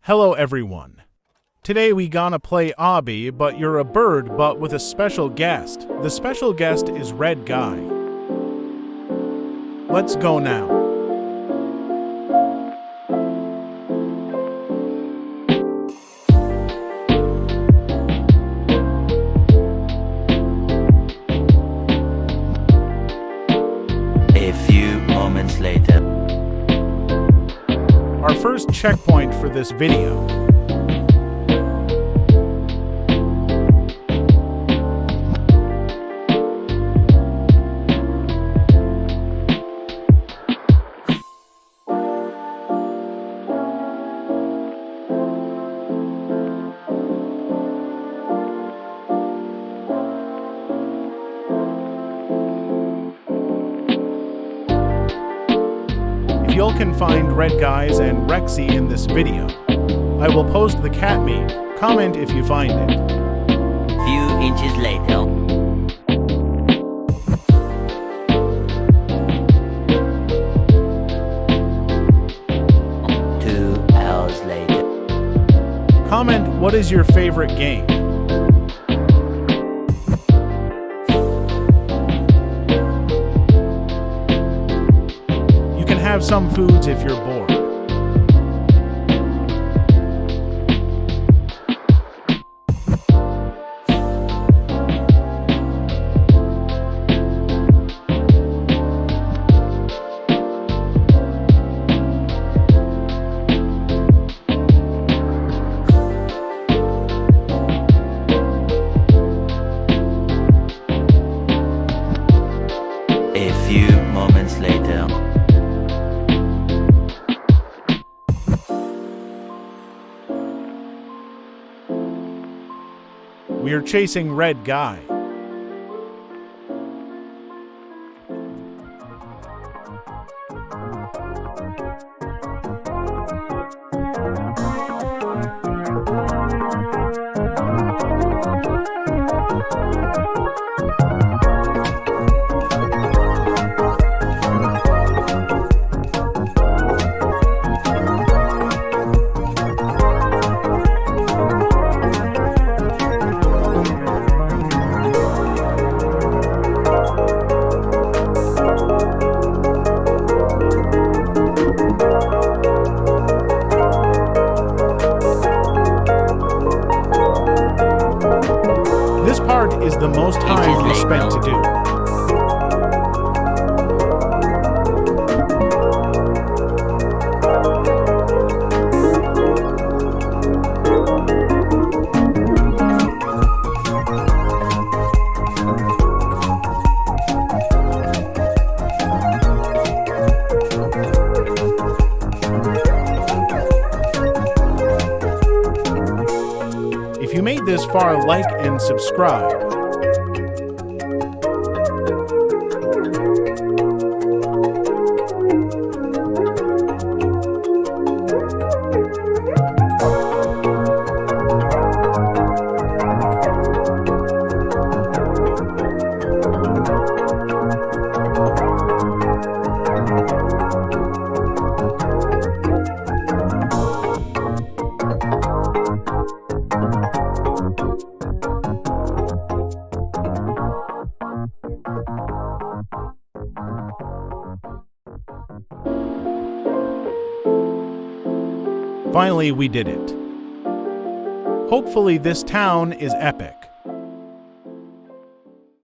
Hello everyone. Today we gonna play Obby, but you're a bird but with a special guest. The special guest is Red Guy. Let's go now. A few moments later. Our first checkpoint for this video. If y'all can find Red Guys and Rexy in this video, I will post the cat meme. Comment if you find it. Few inches later. Two hours later. Comment what is your favorite game. You can have some foods if you're bored. A few moments later. We are chasing Red Guy. This part is the most time we spent to do. If you made this far, like and subscribe. Finally, we did it. Hopefully this town is epic.